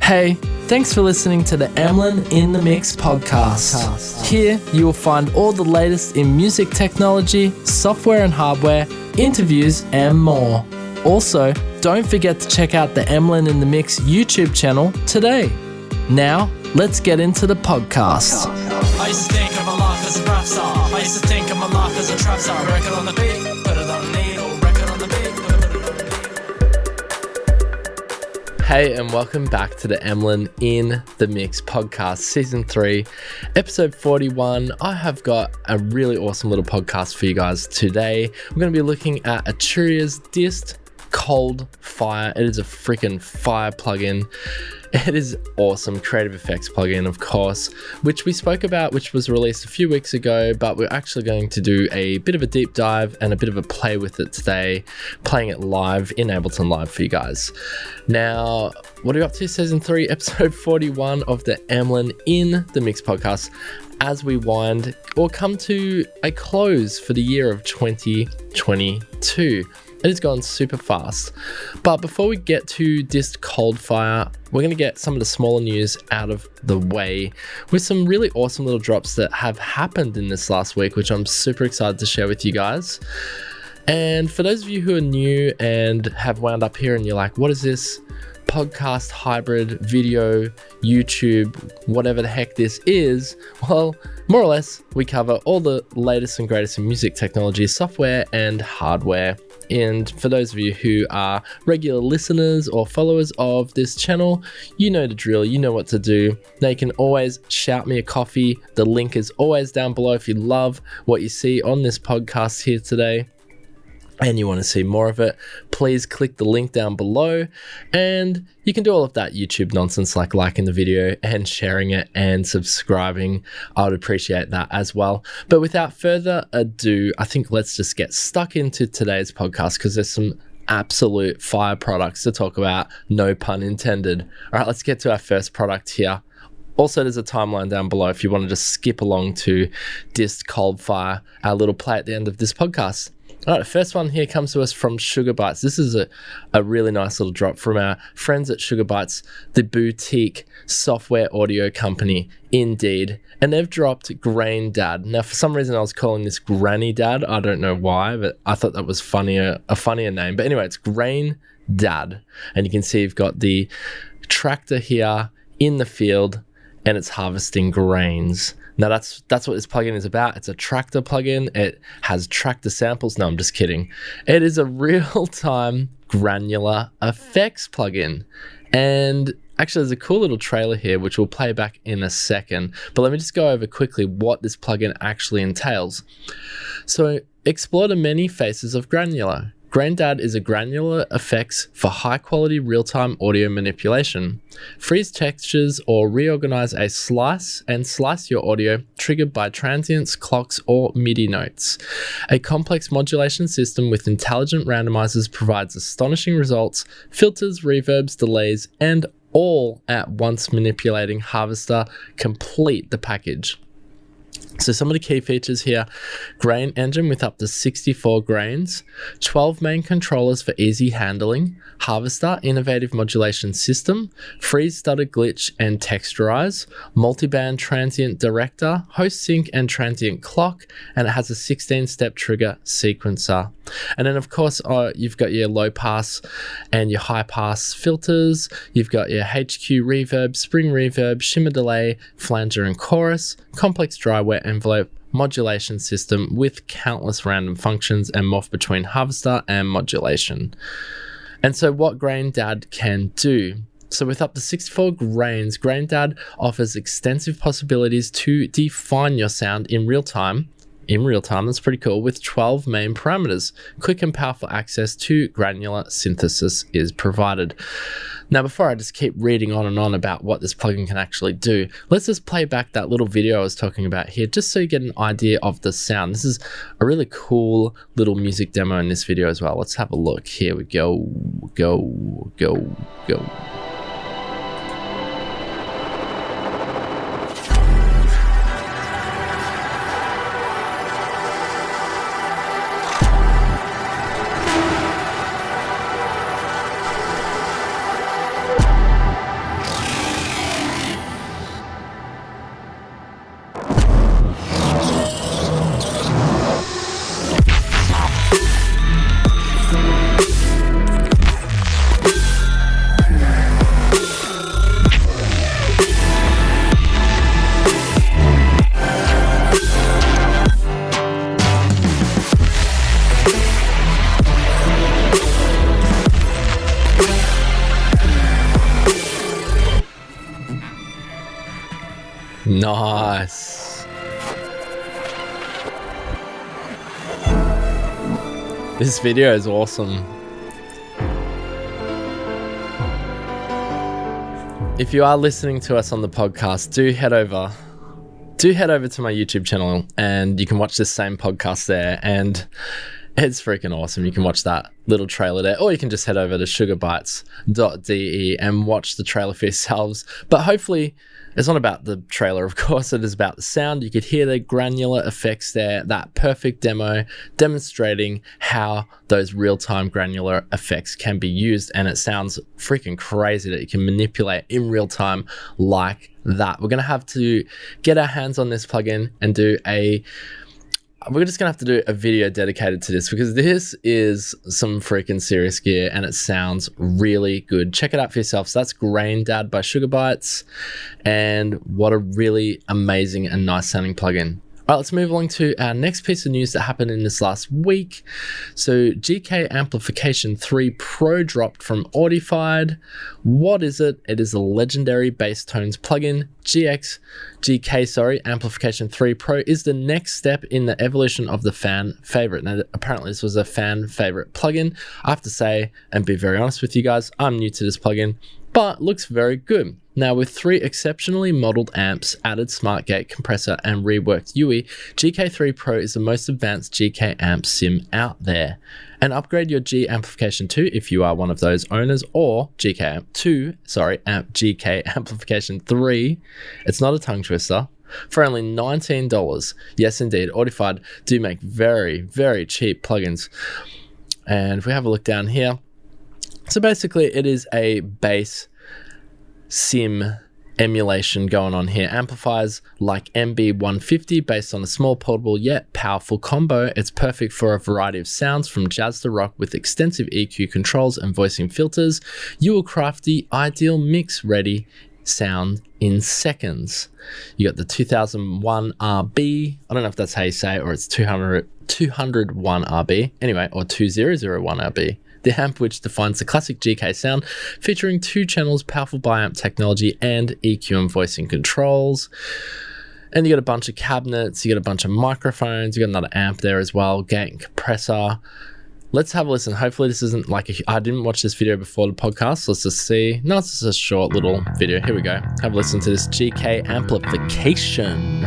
Hey, thanks for listening to the Emlyn in the Mix podcast. Here you will find all the latest in music technology, software and hardware, interviews and more. Also, don't forget to check out the Emlyn in the Mix YouTube channel today. Now, let's get into the podcast. I used to think of my life as a rap star. I used to think of my life as a trap star. Record on the beat, put it on the needle. Record on the beat, put it on the needle. Hey, and welcome back to the Emlyn in the Mix podcast, season 3, episode 41. I have got a really awesome little podcast for you guys today. We're going to be looking at Arturia's Dist COLDFIRE. It is a freaking fire plugin. It is awesome. Creative effects plugin, of course, which we spoke about, which was released a few weeks ago, but we're actually going to do a bit of a deep dive and a bit of a play with it today, playing it live in Ableton Live for you guys. Now, what are we up to? Season 3, episode 41 of the Emlyn in the Mix podcast. As we wind or come to a close for the year of 2022. It has gone super fast. But before we get to Dist COLDFIRE, we're going to get some of the smaller news out of the way with some really awesome little drops that have happened in this last week, which I'm super excited to share with you guys. And for those of you who are new and have wound up here and you're like, what is this podcast hybrid video, YouTube, whatever the heck this is? Well, more or less, we cover all the latest and greatest in music technology, software and hardware. And for those of you who are regular listeners or followers of this channel, you know the drill, you know what to do. Now you can always shout me a coffee. The link is always down below if you love what you see on this podcast here today and you want to see more of it. Please click the link down below and you can do all of that YouTube nonsense like liking the video and sharing it and subscribing. I would appreciate that as well. But without further ado, I think let's just get stuck into today's podcast because there's some absolute fire products to talk about, no pun intended. All right, let's get to our first product here. Also, there's a timeline down below if you want to just skip along to Dist COLDFIRE, our little play at the end of this podcast. All right, the first one here comes to us from Sugarbytes. This is a really nice little drop from our friends at Sugarbytes, the boutique software audio company, indeed. And they've dropped Graindad. Now, for some reason, I was calling this Granny Dad. I don't know why, but I thought that was a funnier name. But anyway, it's Graindad. And you can see you've got the tractor here in the field, and it's harvesting grains. Now that's what this plugin is about. It's a tractor plugin. It has tractor samples. No, I'm just kidding. It is a real-time granular effects plugin. And actually there's a cool little trailer here, which we'll play back in a second. But let me just go over quickly what this plugin actually entails. So explore the many faces of granular. Graindad is a granular effects for high-quality real-time audio manipulation. Freeze textures or reorganize a slice your audio triggered by transients, clocks, or MIDI notes. A complex modulation system with intelligent randomizers provides astonishing results, filters, reverbs, delays, and all at once manipulating harvester complete the package. So some of the key features here: grain engine with up to 64 grains, 12 main controllers for easy handling, harvester, innovative modulation system, freeze, stutter, glitch, and texturize, multiband transient director, host sync and transient clock, and it has a 16-step trigger sequencer. And then of course you've got your low pass and your high pass filters, you've got your HQ reverb, spring reverb, shimmer delay, flanger and chorus, complex dry wet envelope, modulation system with countless random functions and morph between harvester and modulation. And so what Graindad can do. So with up to 64 grains, Graindad offers extensive possibilities to define your sound in real time. That's pretty cool, with 12 main parameters. Quick and powerful access to granular synthesis is provided. Now, before I just keep reading on and on about what this plugin can actually do, let's just play back that little video I was talking about here, just so you get an idea of the sound. This is a really cool little music demo in this video as well. Let's have a look. Here we go. Go. Nice. This video is awesome. If you are listening to us on the podcast, do head over to my YouTube channel and you can watch this same podcast there, and it's freaking awesome. You can watch that little trailer there, or you can just head over to sugarbytes.de and watch the trailer for yourselves. But hopefully it's not about the trailer, of course, it is about the sound. You could hear the granular effects there, that perfect demo demonstrating how those real-time granular effects can be used, and it sounds freaking crazy that you can manipulate in real time like that. We're gonna have to get our hands on this plugin and we're just gonna have to do a video dedicated to this, because this is some freaking serious gear and it sounds really good. Check it out for yourself. So that's Graindad by Sugarbytes, and what a really amazing and nice sounding plugin. All right, let's move along to our next piece of news that happened in this last week. So GK Amplification 3 Pro dropped from Audified. What is it? It is a legendary bass tones plugin. GK Amplification 3 Pro is the next step in the evolution of the fan favorite. Now, apparently this was a fan favorite plugin. I have to say, and be very honest with you guys, I'm new to this plugin, but looks very good. Now, with 3 exceptionally modeled amps, added smart gate compressor, and reworked UE, GK3 Pro is the most advanced GK amp sim out there. And upgrade your G Amplification 2 if you are one of those owners, or GK Amplification 3. It's not a tongue twister. For only $19. Yes, indeed, Audified do make very, very cheap plugins. And if we have a look down here, so basically it is a bass sim emulation going on here. Amplifiers like MB150 based on a small, portable yet powerful combo. It's perfect for a variety of sounds from jazz to rock with extensive EQ controls and voicing filters. You will craft the ideal mix ready sound in seconds. You got the 2001 RB. I don't know if that's how you say it, or it's 201 RB. Anyway, or 2001 RB. The amp which defines the classic GK sound, featuring 2 channels, powerful bi-amp technology, and EQ and voicing controls. And you got a bunch of cabinets, you got a bunch of microphones, you got another amp there as well, gate and compressor. Let's have a listen. Hopefully this isn't like I didn't watch this video before the podcast. Let's just see. No, it's just a short little video. Here we go. Have a listen to this GK Amplification.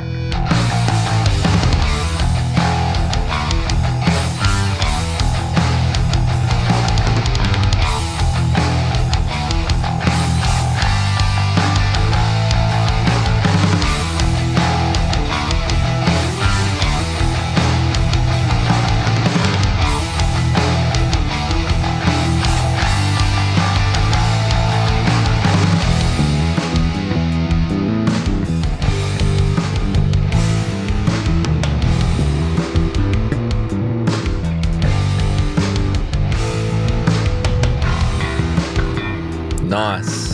Nice.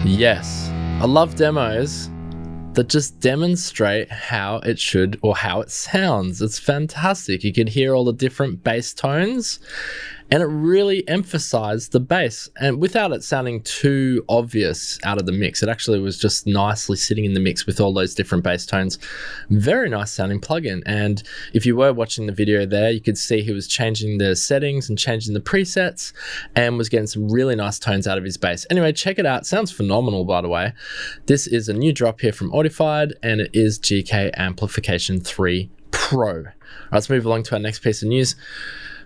Yes. I love demos that just demonstrate how it should, or how it sounds. It's fantastic. You can hear all the different bass tones, and it really emphasized the bass, and without it sounding too obvious out of the mix. It actually was just nicely sitting in the mix with all those different bass tones. Very nice sounding plugin. And if you were watching the video there, you could see he was changing the settings and changing the presets and was getting some really nice tones out of his bass. Anyway, check it out. Sounds phenomenal, by the way. This is a new drop here from Audified, and it is GK Amplification 3 Pro. All right, let's move along to our next piece of news.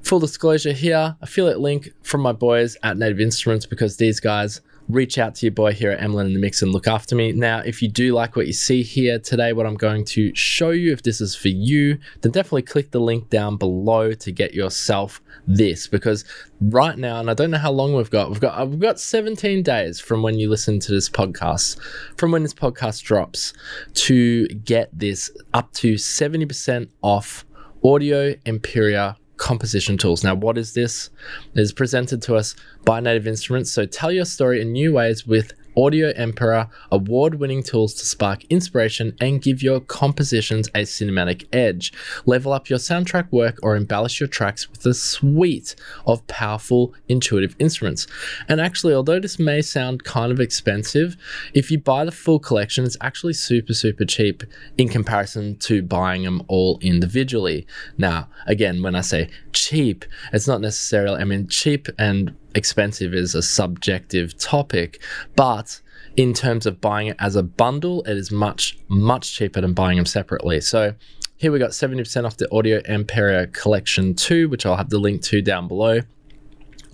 Full disclosure here, affiliate link from my boys at Native Instruments, because these guys reach out to your boy here at Emlyn in the Mix and look after me. Now, if you do like what you see here today, what I'm going to show you, if this is for you, then definitely click the link down below to get yourself this, because right now, and I don't know how long we've got 17 days from when you listen to this podcast, from when this podcast drops, to get this up to 70% off Audio Imperia composition tools. Now, what is this? It is presented to us by Native Instruments. So tell your story in new ways with Audio Imperia, award-winning tools to spark inspiration and give your compositions a cinematic edge. Level up your soundtrack work or embellish your tracks with a suite of powerful, intuitive instruments. And actually, although this may sound kind of expensive, if you buy the full collection, it's actually super, super cheap in comparison to buying them all individually. Now, again, when I say cheap, it's not necessarily, I mean, cheap and expensive is a subjective topic, but in terms of buying it as a bundle, it is much, much cheaper than buying them separately. So here we got 70% off the Audio Imperia Collection 2, which I'll have the link to down below.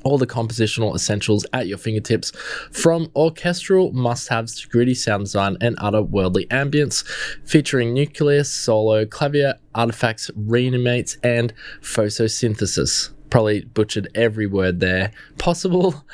All the compositional essentials at your fingertips, from orchestral must-haves to gritty sound design and otherworldly ambience, featuring nucleus, solo, clavier, artifacts, reanimates, and photosynthesis. Probably butchered every word there possible.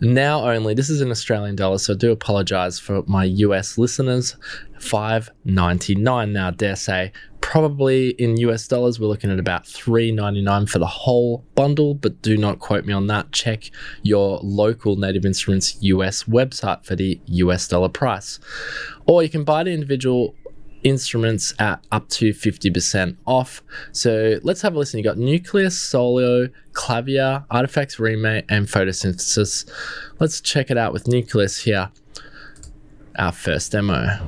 Now only, this is in Australian dollars, so I do apologize for my US listeners, $5.99. Now, dare say, probably in US dollars, we're looking at about $3.99 for the whole bundle, but do not quote me on that. Check your local Native Instruments US website for the US dollar price. Or you can buy the individual instruments at up to 50% off. So let's have a listen. You got nucleus, solo, clavier, artifacts, remake, and photosynthesis. Let's check it out with nucleus here, our first demo.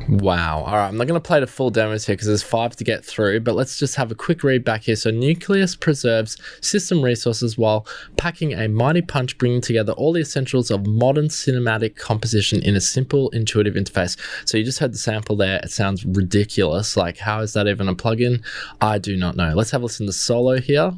Wow. All right, I'm not going to play the full demos here because there's 5 to get through, but let's just have a quick read back here. So nucleus preserves system resources while packing a mighty punch, bringing together all the essentials of modern cinematic composition in a simple, intuitive interface. So you just heard the sample there. It sounds ridiculous. Like, how is that even a plugin? I do not know. Let's have a listen to solo here.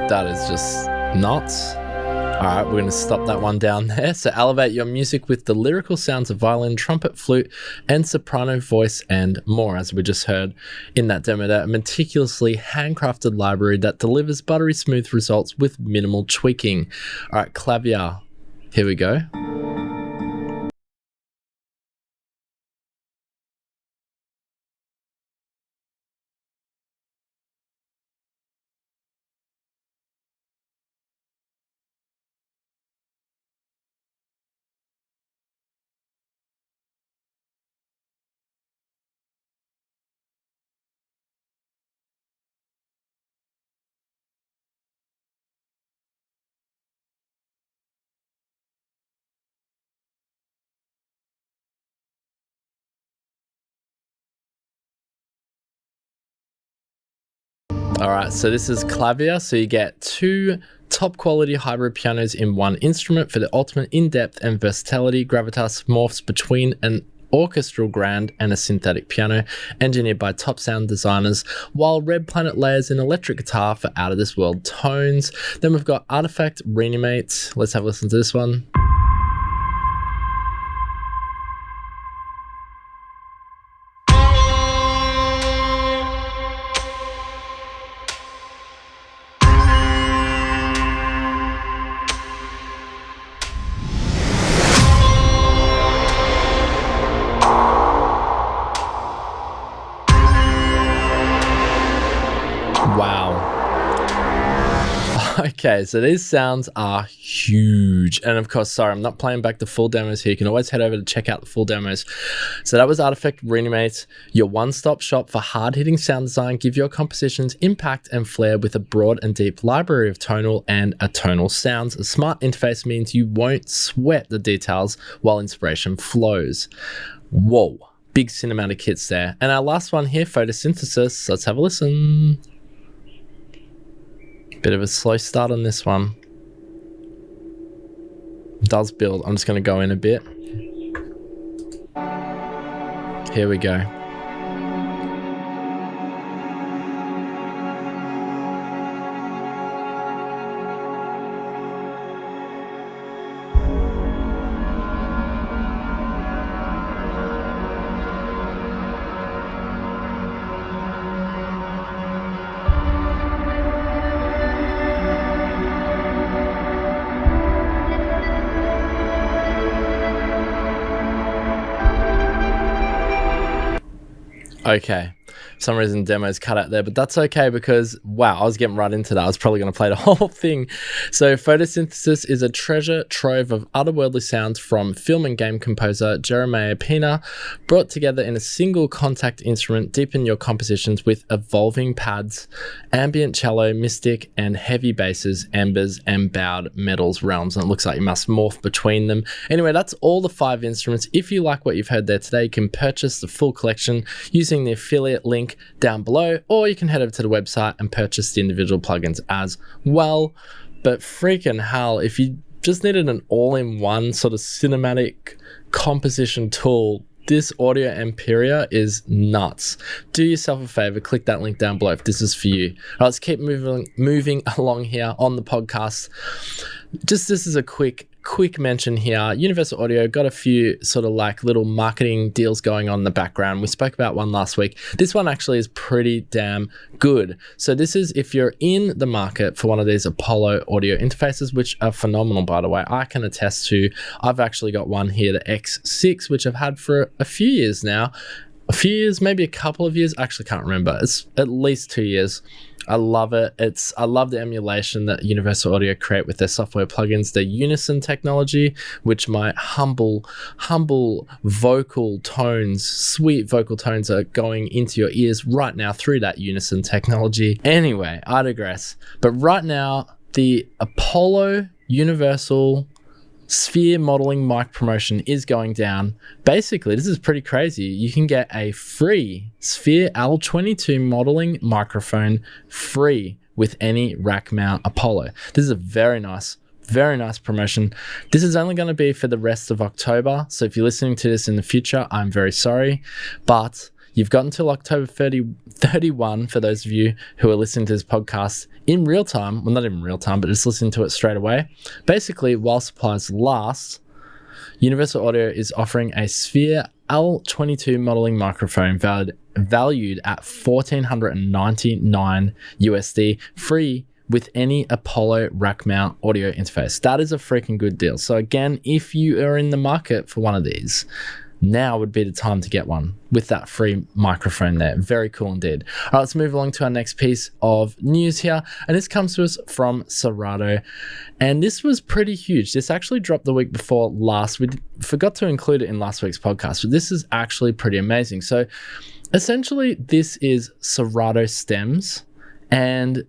That is just nuts. All right, we're going to stop that one down there. So elevate your music with the lyrical sounds of violin, trumpet, flute, and soprano voice and more, as we just heard in that demo there. A meticulously handcrafted library that delivers buttery smooth results with minimal tweaking. All right, clavier. Here we go. All right, so this is clavier. So you get 2 top quality hybrid pianos in one instrument for the ultimate in-depth and versatility. Gravitas morphs between an orchestral grand and a synthetic piano, engineered by top sound designers, while Red Planet layers an electric guitar for out of this world tones. Then we've got Artifact, Reanimate. Let's have a listen to this one. Okay, so these sounds are huge. And of course, sorry, I'm not playing back the full demos here. You can always head over to check out the full demos. So that was Artifact Reanimates, your one-stop shop for hard-hitting sound design. Give your compositions impact and flair with a broad and deep library of tonal and atonal sounds. A smart interface means you won't sweat the details while inspiration flows. Whoa, big cinematic hits there. And our last one here, Photosynthesis. Let's have a listen. Bit of a slow start on this one. Does build. I'm just going to go in a bit. Here we go. Okay, for some reason demo's cut out there, but that's okay because, wow, I was getting right into that. I was probably going to play the whole thing. So Photosynthesis is a treasure trove of otherworldly sounds from film and game composer Jeremiah Pina, brought together in a single contact instrument. Deepen your compositions with evolving pads, ambient cello, mystic, and heavy basses, embers, and bowed metals realms. And it looks like you must morph between them. Anyway, that's all the 5 instruments. If you like what you've heard there today, you can purchase the full collection using the affiliate link down below, or you can head over to the website and purchase the individual plugins as well. But freaking hell, if you just needed an all-in-one sort of cinematic composition tool, this Audio Imperia is nuts. Do yourself a favor, click that link down below if this is for you. All right, let's keep moving along here on the podcast. Just this is a quick mention here. Universal Audio got a few sort of like little marketing deals going on in the background. We spoke about one last week. This one actually is pretty damn good. So this is if you're in the market for one of these Apollo audio interfaces, which are phenomenal, by the way. I can attest to, I've actually got one here, the X6, which I've had for a few years now. A few years, maybe a couple of years. I actually can't remember. It's at least 2 years. I love it. I love the emulation that Universal Audio create with their software plugins, their Unison technology, which my humble vocal tones, sweet vocal tones are going into your ears right now through that Unison technology. Anyway, I digress. But right now, the Apollo Universal Sphere modeling mic promotion is going down. Basically, this is pretty crazy. You can get a free Sphere L22 modeling microphone free with any rack mount Apollo. This is a very nice promotion. This is only going to be for the rest of October. So if you're listening to this in the future, I'm very sorry, but you've got until October 31 for those of you who are listening to this podcast in real time. Well, not even real time, but just listening to it straight away. Basically, while supplies last, Universal Audio is offering a Sphere L22 modeling microphone valued at $1,499 USD, free with any Apollo rack mount audio interface. That is a freaking good deal. So again, if you are in the market for one of these, now would be the time to get one with that free microphone there. Very cool indeed. All right, let's move along to our next piece of news here. And this comes to us from Serato. And this was pretty huge. This actually dropped the week before last. We forgot to include it in last week's podcast, but this is actually pretty amazing. So essentially, this is Serato Stems. And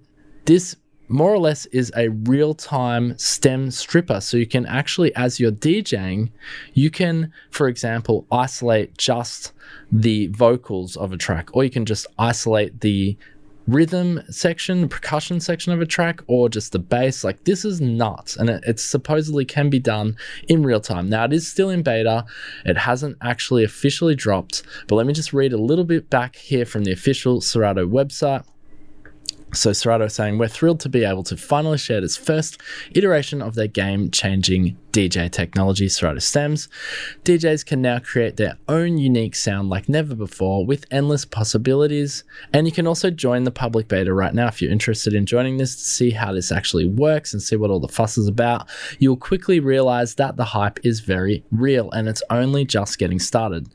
this more or less is a real-time stem stripper. So you can actually, as you're DJing, you can, for example, isolate just the vocals of a track, or you can just isolate the rhythm section, the percussion section of a track, or just the bass. Like, this is nuts, and it supposedly can be done in real time. Now, it is still in beta. It hasn't actually officially dropped, but let me just read a little bit back here from the official Serato website. So Serato is saying, we're thrilled to be able to finally share this first iteration of their game-changing DJ technology, Serato Stems. DJs can now create their own unique sound like never before with endless possibilities. And you can also join the public beta right now if you're interested in joining this to see how this actually works and see what all the fuss is about. You'll quickly realize that the hype is very real and it's only just getting started.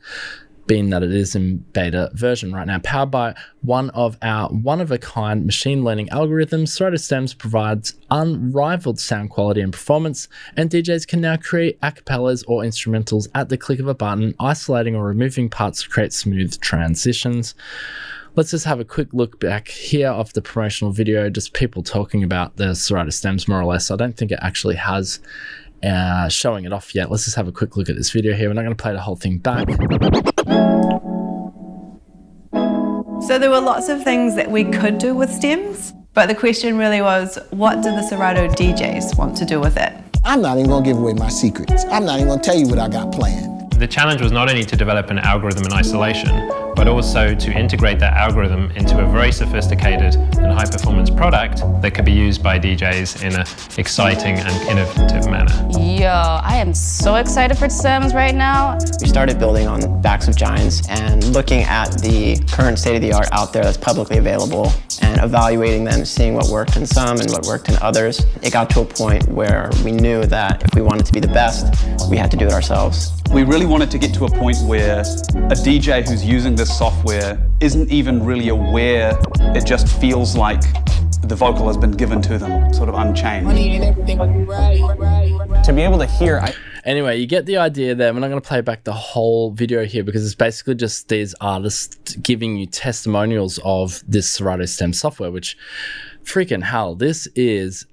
being that it is in beta version right now. Powered by one of our one-of-a-kind machine learning algorithms, Serato Stems provides unrivaled sound quality and performance, and DJs can now create acapellas or instrumentals at the click of a button, isolating or removing parts to create smooth transitions. Let's just have a quick look back here of the promotional video, just people talking about the Serato Stems more or less. I don't think it actually has showing it off yet. Let's just have a quick look at this video here. We're not going to play the whole thing back. So there were lots of things that we could do with stems, but the question really was, what do the Serato DJs want to do with it? I'm not even gonna give away my secrets. I'm not even gonna tell you what I got planned. The challenge was not only to develop an algorithm in isolation, but also to integrate that algorithm into a very sophisticated and high-performance product that could be used by DJs in an exciting and innovative manner. Yo, I am so excited for stems right now. We started building on backs of giants and looking at the current state-of-the-art out there that's publicly available and evaluating them, seeing what worked in some and what worked in others. It got to a point where we knew that if we wanted to be the best, we had to do it ourselves. We really wanted to get to a point where a DJ who's using this software isn't even really aware. It just feels like the vocal has been given to them, sort of unchained. To be able to hear, Anyway, you get the idea there. We're not going to play back the whole video here because it's basically just these artists giving you testimonials of this Serato Stems software, which freaking hell, this is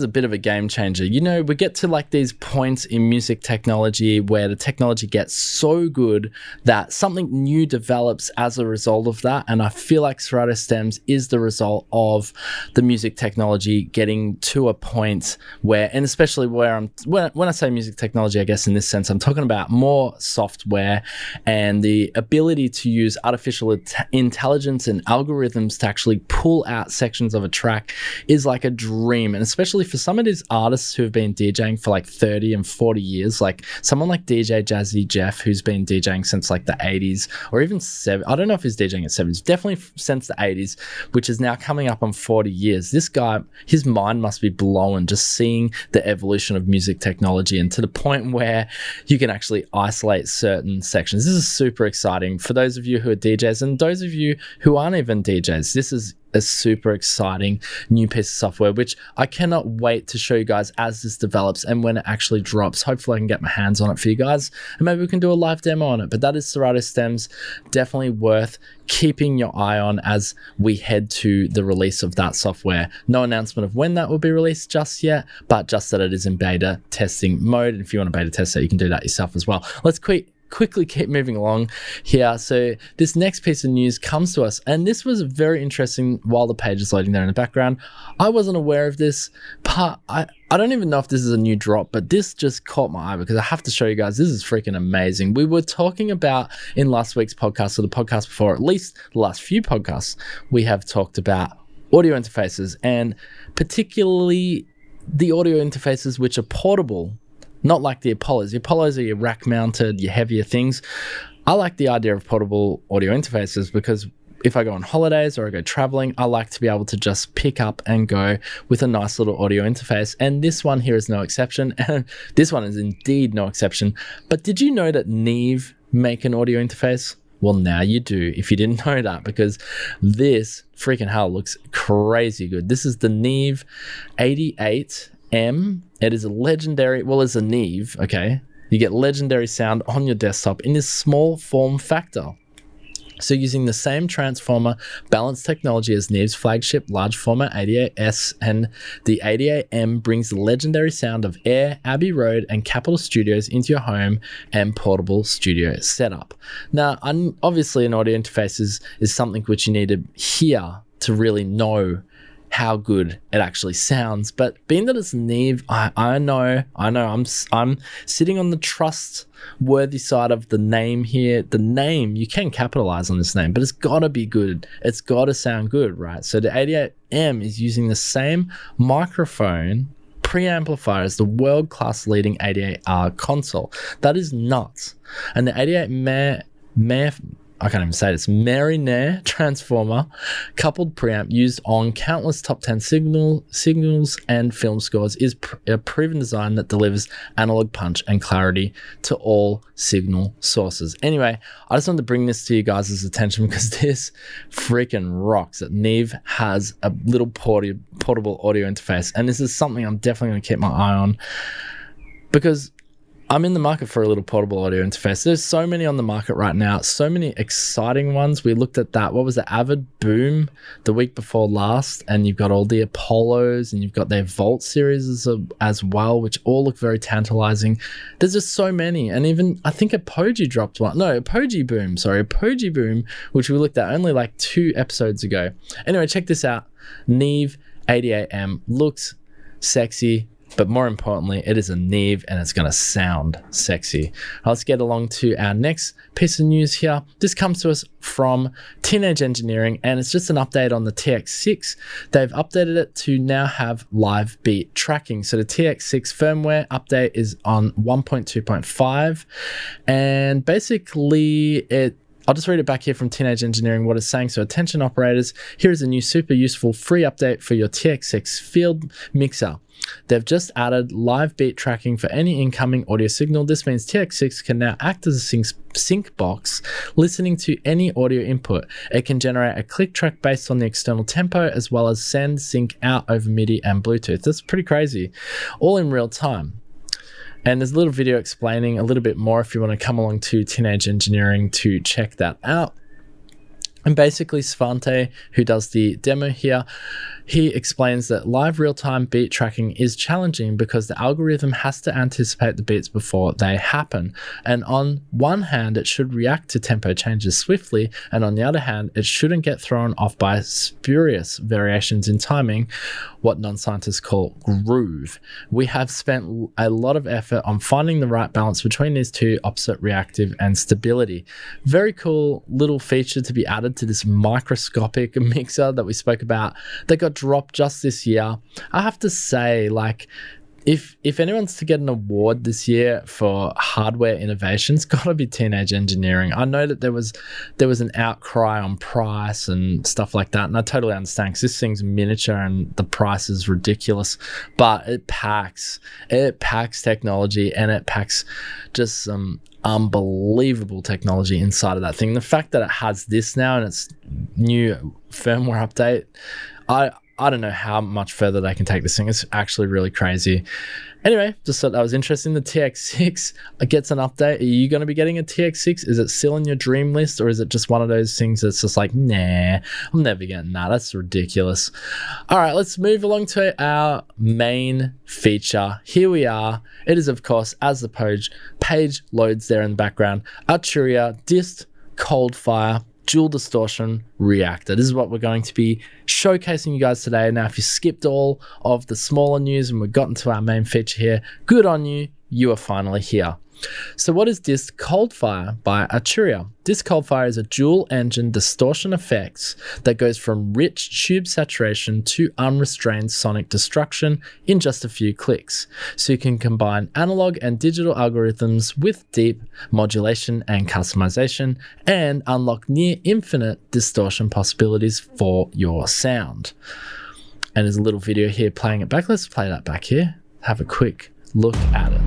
a bit of a game changer. You know, we get to like these points in music technology where the technology gets so good that something new develops as a result of that. And I feel like Serato Stems is the result of the music technology getting to a point where, and especially where when I say music technology, I guess in this sense, I'm talking about more software and the ability to use artificial intelligence and algorithms to actually pull out sections of a track is like a dream. And especially for some of these artists who have been DJing for like 30 and 40 years, like someone like DJ Jazzy Jeff, who's been DJing since like the 80s or even I don't know if he's DJing at 70s, definitely since the 80s, which is now coming up on 40 years. This guy, his mind must be blown just seeing the evolution of music technology and to the point where you can actually isolate certain sections. This is super exciting for those of you who are DJs and those of you who aren't even DJs. This is a super exciting new piece of software, which I cannot wait to show you guys as this develops and when it actually drops. Hopefully I can get my hands on it for you guys and maybe we can do a live demo on it. But that is Serato Stems, definitely worth keeping your eye on as we head to the release of that software. No announcement of when that will be released just yet, but just that it is in beta testing mode. And if you want to beta test it, you can do that yourself as well. Let's quickly keep moving along here. So this next piece of news comes to us, and this was very interesting while the page is loading there in the background. I wasn't aware of this, but I don't even know if this is a new drop, but this just caught my eye because I have to show you guys. This is freaking amazing. We were talking about in last week's podcast, or the podcast before, at least the last few podcasts, we have talked about audio interfaces, and particularly the audio interfaces which are portable. Not like the Apollos. The Apollos are your rack mounted, your heavier things. I like the idea of portable audio interfaces because if I go on holidays or I go traveling, I like to be able to just pick up and go with a nice little audio interface. And this one here is no exception. And this one is indeed no exception. But did you know that Neve make an audio interface? Well, now you do, if you didn't know that, because this freaking hell looks crazy good. This is the Neve 88M. It is a legendary, well, it's a Neve, okay? You get legendary sound on your desktop in this small form factor. So using the same transformer balance technology as Neve's flagship large format 88S, and the 88M brings the legendary sound of Air, Abbey Road and Capitol Studios into your home and portable studio setup. Now, obviously an audio interface is something which you need to hear to really know how good it actually sounds. But being that it's Neve, I know I'm sitting on the trustworthy side of the name here. The name, you can capitalize on this name, but it's got to be good. It's got to sound good, right? So the 88M is using the same microphone preamplifier as the world-class leading 88R console. That is nuts. And the 88 I can't even say this, Mariner transformer coupled preamp used on countless top 10 signals and film scores is a proven design that delivers analog punch and clarity to all signal sources. Anyway, I just wanted to bring this to you guys' attention because this freaking rocks that Neve has a little portable audio interface. And this is something I'm definitely going to keep my eye on because I'm in the market for a little portable audio interface. There's so many on the market right now, so many exciting ones. We looked at that. What was the Avid Boom the week before last? And you've got all the Apollos and you've got their Volt series as well, which all look very tantalizing. There's just so many. And even, I think Apogee dropped one. No, Apogee Boom, which we looked at only like 2 episodes ago. Anyway, check this out. Neve 88M looks sexy, but more importantly, it is a Neve and it's going to sound sexy. Let's get along to our next piece of news here. This comes to us from Teenage Engineering and it's just an update on the TX6. They've updated it to now have live beat tracking. So the TX6 firmware update is on 1.2.5 and basically I'll just read it back here from Teenage Engineering, what it's saying. So attention operators, here is a new super useful free update for your TX6 field mixer. They've just added live beat tracking for any incoming audio signal. This means TX6 can now act as a sync box, listening to any audio input. It can generate a click track based on the external tempo, as well as send sync out over MIDI and Bluetooth. That's pretty crazy, all in real time. And there's a little video explaining a little bit more if you want to come along to Teenage Engineering to check that out. And basically Svante, who does the demo here, he explains that live real-time beat tracking is challenging because the algorithm has to anticipate the beats before they happen. And on one hand, it should react to tempo changes swiftly, and on the other hand, it shouldn't get thrown off by spurious variations in timing, what non-scientists call groove. We have spent a lot of effort on finding the right balance between these two, opposite reactive and stability. Very cool little feature to be added to this microscopic mixer that we spoke about that got dropped just this year. I have to say, like, if anyone's to get an award this year for hardware innovation, it's got to be Teenage Engineering. I know that there was an outcry on price and stuff like that, and I totally understand because this thing's miniature and the price is ridiculous, but it packs technology and it packs just some unbelievable technology inside of that thing. The fact that it has this now and its new firmware update, I don't know how much further they can take this thing. It's actually really crazy. Anyway, just thought that was interesting. The TX6 gets an update. Are you going to be getting a TX6? Is it still in your dream list, or is it just one of those things that's just like, nah, I'm never getting that. That's ridiculous. All right, let's move along to our main feature. Here we are. It is, of course, as the page loads there in the background, Arturia Dist COLDFIRE dual distortion reactor. This is what we're going to be showcasing you guys today. Now, if you skipped all of the smaller news and we've gotten to our main feature here, good on you. You are finally here. So what is Dist COLDFIRE by Arturia? Dist COLDFIRE is a dual engine distortion effects that goes from rich tube saturation to unrestrained sonic destruction in just a few clicks. So you can combine analog and digital algorithms with deep modulation and customization and unlock near infinite distortion possibilities for your sound. And there's a little video here playing it back. Let's play that back here. Have a quick look at it.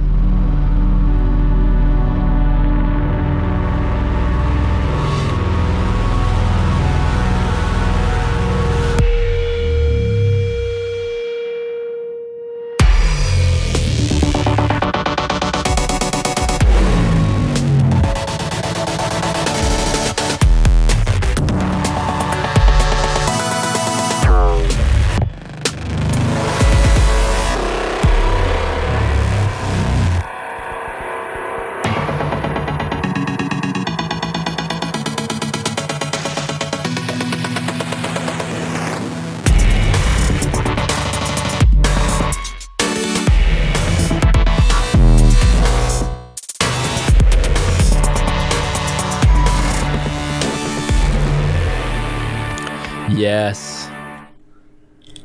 Yes.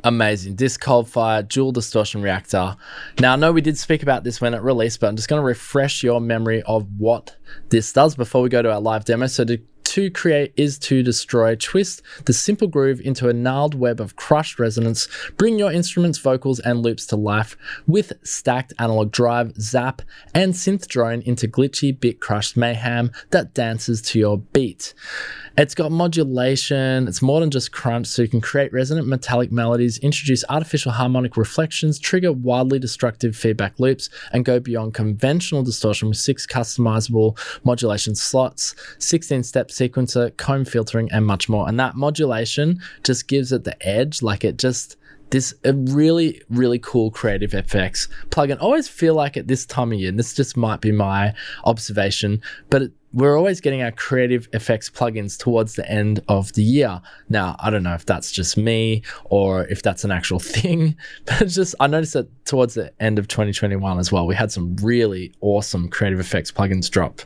Amazing. Dist COLDFIRE dual distortion reactor. Now, I know we did speak about this when it released, but I'm just going to refresh your memory of what this does before we go to our live demo. So to to create is to destroy. Twist the simple groove into a gnarled web of crushed resonance. Bring your instruments, vocals, and loops to life with stacked analog drive, zap, and synth drone into glitchy bit crushed mayhem that dances to your beat. It's got modulation, it's more than just crunch, so you can create resonant metallic melodies, introduce artificial harmonic reflections, trigger wildly destructive feedback loops, and go beyond conventional distortion with 6 customizable modulation slots, 16-step sequencer, comb filtering, and much more. And that modulation just gives it the edge, like it just... a really, really cool Creative FX plugin. I always feel like at this time of year, and this just might be my observation, but we're always getting our Creative FX plugins towards the end of the year. Now, I don't know if that's just me or if that's an actual thing, but it's just, I noticed that towards the end of 2021 as well, we had some really awesome Creative FX plugins drop.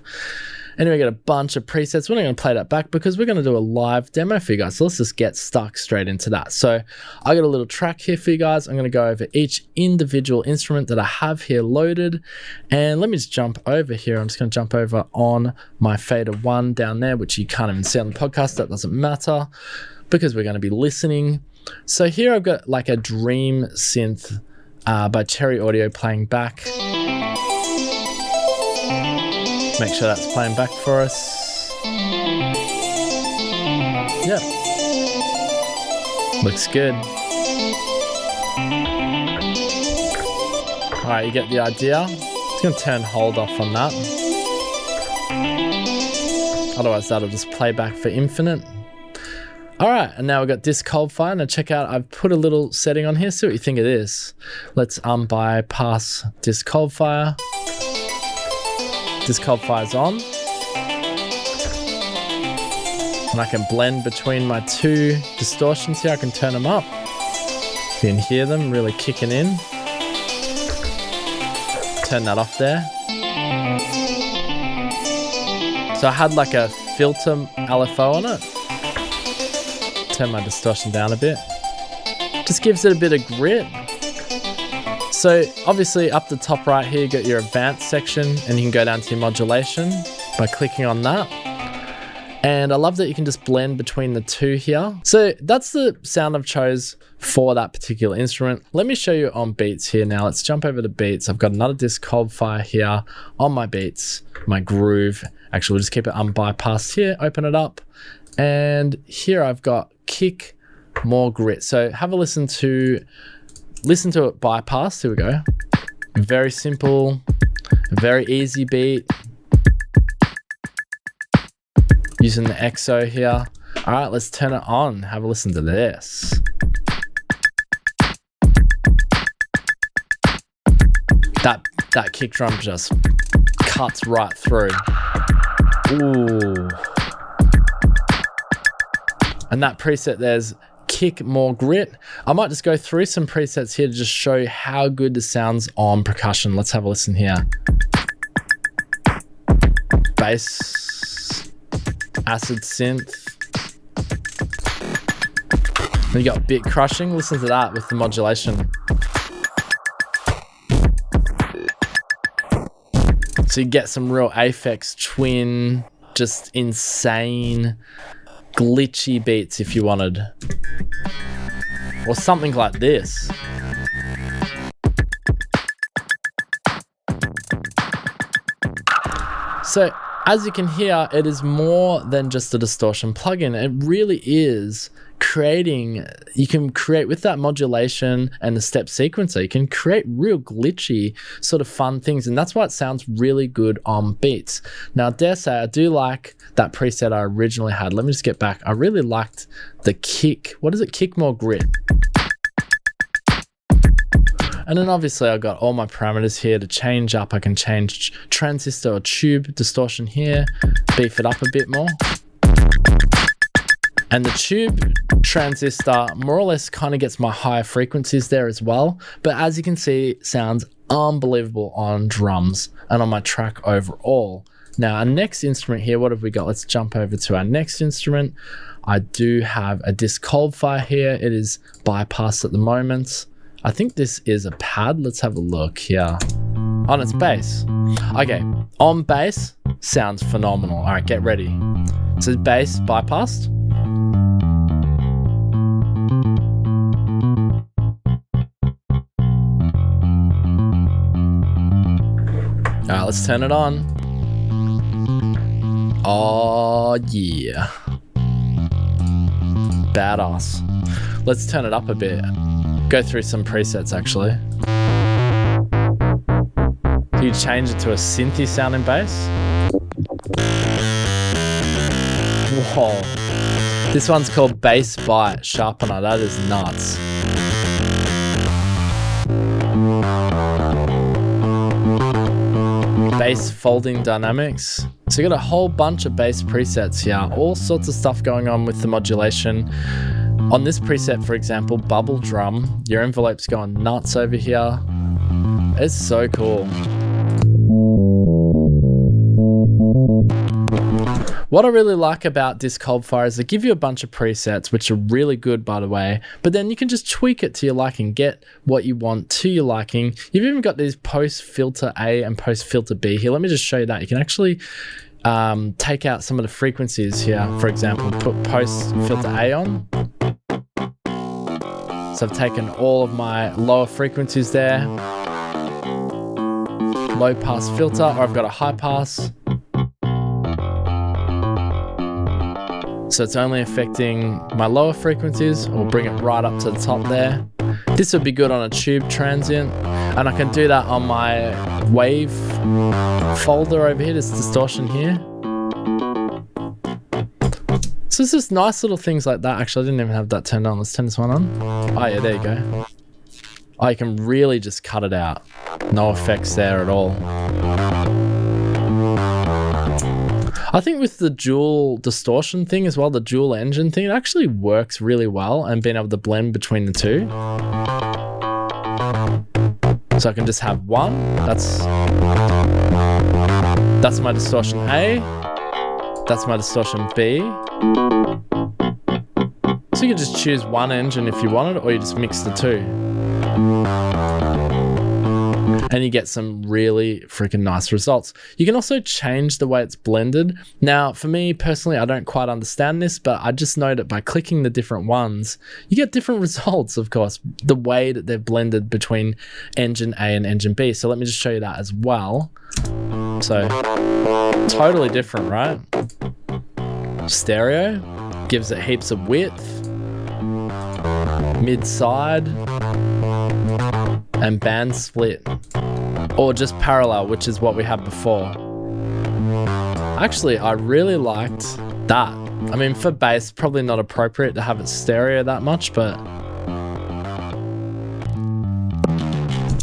Anyway, we got a bunch of presets. We're not going to play that back because we're going to do a live demo for you guys. So let's just get stuck straight into that. So I got a little track here for you guys. I'm going to go over each individual instrument that I have here loaded. And let me just jump over here. I'm just going to jump over on my Fader 1 down there, which you can't even see on the podcast. That doesn't matter because we're going to be listening. So here I've got like a Dream synth by Cherry Audio playing back. Make sure that's playing back for us. Yep. Looks good. All right, you get the idea. It's going to turn hold off on that. Otherwise, that'll just play back for infinite. All right, and now we've got Dist COLDFIRE. Now check out, I've put a little setting on here. See what you think of this. Let's bypass Dist COLDFIRE. Dist COLDFIRE's on. And I can blend between my 2 distortions here. I can turn them up. You can hear them really kicking in. Turn that off there. So I had like a filter LFO on it. Turn my distortion down a bit. Just gives it a bit of grit. So obviously up the top right here, you got your advanced section and you can go down to your modulation by clicking on that. And I love that you can just blend between the 2 here. So that's the sound I've chose for that particular instrument. Let me show you on beats here now. Let's jump over to beats. I've got another Dist COLDFIRE here on my beats, my groove. Actually, we'll just keep it unbypassed here, open it up. And here I've got kick, more grit. So have a listen to it bypass. Here we go. Very simple, very easy beat. Using the EXO here. All right, let's turn it on. Have a listen to this. That kick drum just cuts right through. Ooh. And that preset there's kick, more grit. I might just go through some presets here to just show you how good this sounds on percussion. Let's have a listen here. Bass, acid synth. And you got bit crushing. Listen to that with the modulation. So you get some real Aphex Twin, just insane glitchy beats if you wanted, or something like this. So as you can hear, it is more than just a distortion plugin. It really is creating, you can create with that modulation and the step sequencer, you can create real glitchy sort of fun things, and that's why it sounds really good on beats. Now, I dare say I do like that preset I originally had. Let me just get back. I really liked the kick. What is it? Kick, more grit. And then obviously I got all my parameters here to change up. I can change transistor or tube distortion here, beef it up a bit more. And the tube transistor more or less kind of gets my higher frequencies there as well. But as you can see, it sounds unbelievable on drums and on my track overall. Now, our next instrument here, what have we got? Let's jump over to our next instrument. I do have a Dist COLDFIRE here. It is bypassed at the moment. I think this is a pad. Let's have a look here. On its bass. Okay, on bass, sounds phenomenal. All right, get ready. So bass bypassed. Alright, let's turn it on. Oh yeah. Badass. Let's turn it up a bit. Go through some presets actually. So you change it to a synthy sounding bass. Whoa. This one's called Bass Bite Sharpener. That is nuts. Bass folding dynamics. So you got a whole bunch of bass presets here. All sorts of stuff going on with the modulation. On this preset, for example, bubble drum, your envelope's going nuts over here. It's so cool. What I really like about Dist COLDFIRE is they give you a bunch of presets, which are really good, by the way, but then you can just tweak it to your liking, get what you want to your liking. You've even got these post filter A and post filter B here. Let me just show you that. You can actually take out some of the frequencies here. For example, put post filter A on. So I've taken all of my lower frequencies there. Low pass filter, or I've got a high pass. So it's only affecting my lower frequencies, or bring it right up to the top there. This would be good on a tube transient, and I can do that on my wave folder over here, this distortion here. So it's just nice little things like that. Actually, I didn't even have that turned on. Let's turn this one on. Oh yeah, there you go. Oh, you can really just cut it out. No effects there at all. I think with the dual distortion thing as well, the dual engine thing, it actually works really well, and being able to blend between the two. So I can just have one. That's my distortion A. That's my distortion B. So you can just choose one engine if you wanted, or you just mix the two. And you get some really freaking nice results. You can also change the way it's blended. Now, for me personally, I don't quite understand this, but I just know that by clicking the different ones, you get different results, of course, the way that they're blended between engine A and engine B. So let me just show you that as well. So, totally different, right? Stereo gives it heaps of width, mid-side, and band split, or just parallel, which is what we had before. Actually, I really liked that. I mean, for bass, probably not appropriate to have it stereo that much, but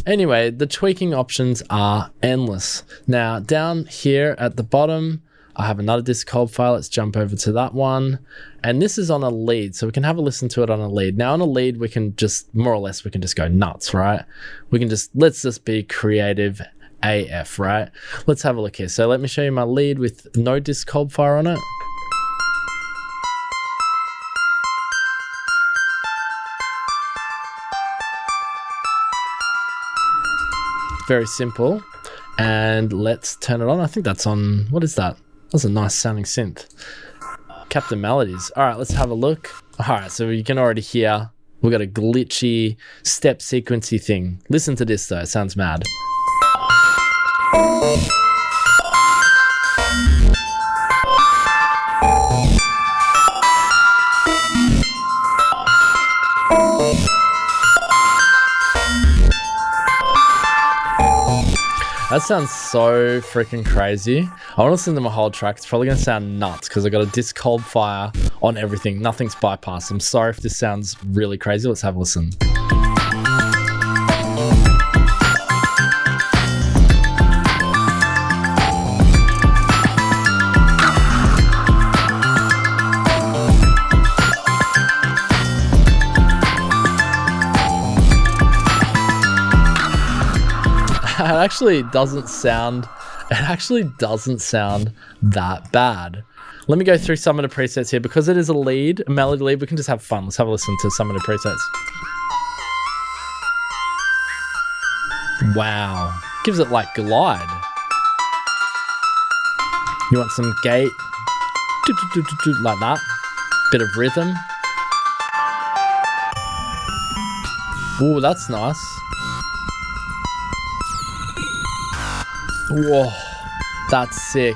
anyway, the tweaking options are endless. Now, down here at the bottom, I have another Dist COLDFIRE. Let's jump over to that one. And this is on a lead, so we can have a listen to it on a lead. Now on a lead, we can just, more or less, we can just go nuts, right? We can just, let's just be creative AF, right? Let's have a look here. So let me show you my lead with no Dist COLDFIRE on it. Very simple. And let's turn it on. I think that's on, what is that? That's a nice sounding synth. Captain Melodies. All right, let's have a look. All right, so you can already hear we've got a glitchy step sequency thing. Listen to this though, it sounds mad. That sounds so freaking crazy. I want to listen to my whole track. It's probably going to sound nuts because I got a Dist COLDFIRE on everything. Nothing's bypassed. I'm sorry if this sounds really crazy. Let's have a listen. It actually doesn't sound that bad. Let me go through some of the presets here. Because it is a lead, a melody lead, we can just have fun. Let's have a listen to some of the presets. Wow. Gives it like glide. You want some gate? like that. Bit of rhythm. Ooh, that's nice. Whoa, that's sick.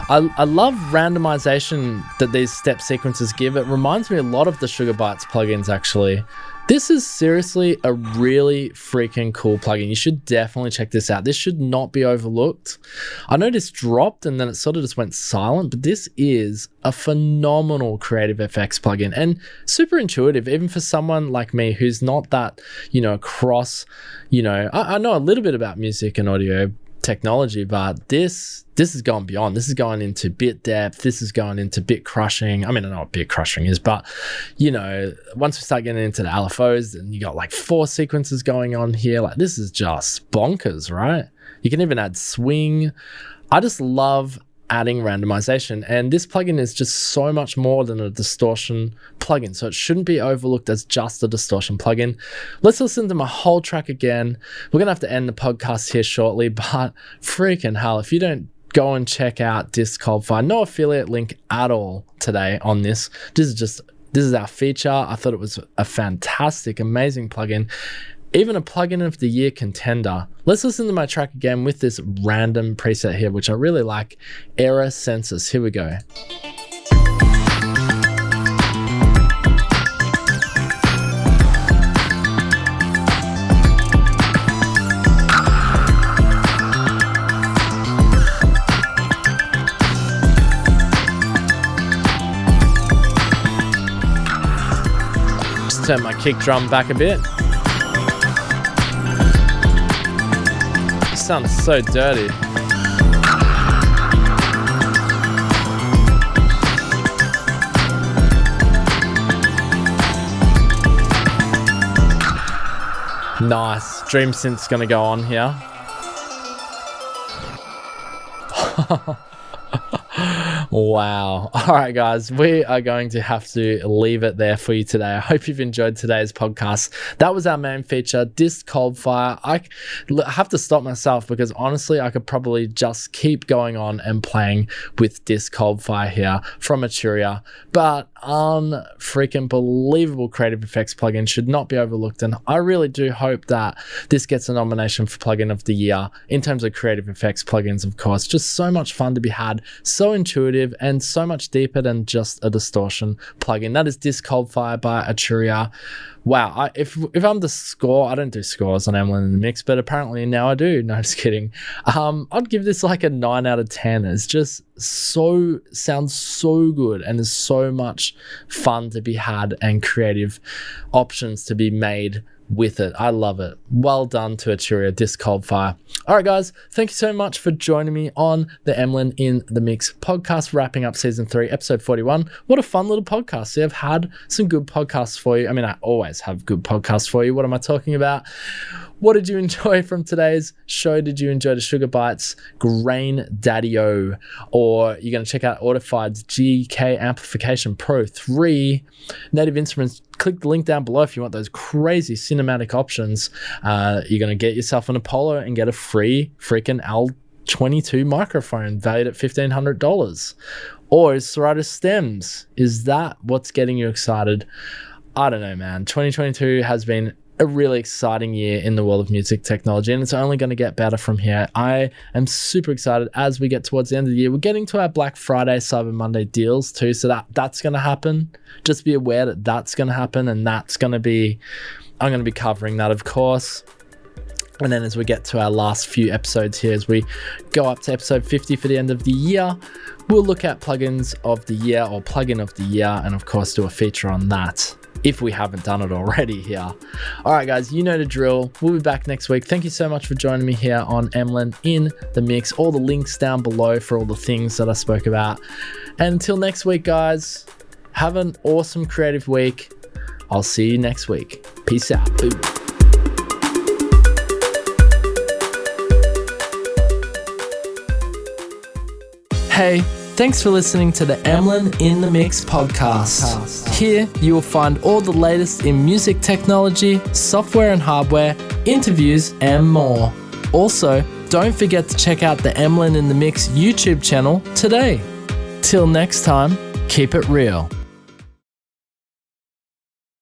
I love randomization that these step sequences give. It reminds me a lot of the Sugarbytes plugins, actually. This is seriously a really freaking cool plugin. You should definitely check this out. This should not be overlooked. I know this dropped and then it sort of just went silent, but this is a phenomenal creative effects plugin and super intuitive, even for someone like me who's not that, across, I know a little bit about music and audio technology, but this is going beyond. This is going into bit depth. This is going into bit crushing. I mean, I know what bit crushing is, but once we start getting into the LFOs, then you got like 4 sequences going on here. Like, this is just bonkers, right? You can even add swing. I just love adding randomization, and this plugin is just so much more than a distortion plugin, so it shouldn't be overlooked as just a distortion plugin. Let's listen to my whole track again. We're gonna have to end the podcast here shortly, but freaking hell, if you don't go and check out Dist COLDFIRE, no affiliate link at all today on this. This is our feature. I thought it was a fantastic, amazing plugin. Even a plugin of the year contender. Let's listen to my track again with this random preset here, which I really like. Error Census. Here we go. Just turn my kick drum back a bit. Sounds so dirty. Nice. Dream Synth's gonna go on here. Wow. All right, guys, we are going to have to leave it there for you today. I hope you've enjoyed today's podcast. That was our main feature, Dist COLDFIRE. I have to stop myself because honestly, I could probably just keep going on and playing with Dist COLDFIRE here from Arturia, but freaking believable creative effects plugin should not be overlooked, and I really do hope that this gets a nomination for plugin of the year in terms of creative effects plugins. Of course, just so much fun to be had, so intuitive and so much deeper than just a distortion plugin. That is Dist COLDFIRE by Arturia. Wow, if I'm the score, I don't do scores on Emlyn in the Mix, but apparently now I do. No, just kidding. I'd give this like a 9 out of 10. It's just sounds so good, and there's so much fun to be had and creative options to be made with it. I love it. Well done to Arturia, Dist COLDFIRE. All right, guys, thank you so much for joining me on the Emlyn in the Mix podcast, wrapping up season 3, episode 41. What a fun little podcast. So I've had some good podcasts for you. I mean, I always have good podcasts for you. What am I talking about? What did you enjoy from today's show? Did you enjoy the Sugarbytes Graindad, or you're going to check out Audified's GK Amplification Pro 3 native instruments? Click the link down below if you want those crazy cinematic options. You're going to get yourself an Apollo and get a free freaking L22 microphone valued at $1,500. Or is Serato Stems? Is that what's getting you excited? I don't know, man. 2022 has been a really exciting year in the world of music technology, and it's only going to get better from here. I am super excited as we get towards the end of the year. We're getting to our Black Friday, Cyber Monday deals too, so that's going to happen. Just be aware that that's going to happen, and I'm going to be covering that, of course. And then as we get to our last few episodes here, as we go up to episode 50 for the end of the year, we'll look at plugins of the year or plugin of the year, and of course do a feature on that if we haven't done it already here. All right, guys, you know the drill. We'll be back next week. Thank you so much for joining me here on Emlyn in the Mix. All the links down below for all the things that I spoke about. And until next week, guys, have an awesome creative week. I'll see you next week. Peace out. Boom. Hey, thanks for listening to the Emlyn in the Mix podcast. Here you will find all the latest in music technology, software and hardware, interviews and more. Also, don't forget to check out the Emlyn in the Mix YouTube channel today. Till next time, keep it real.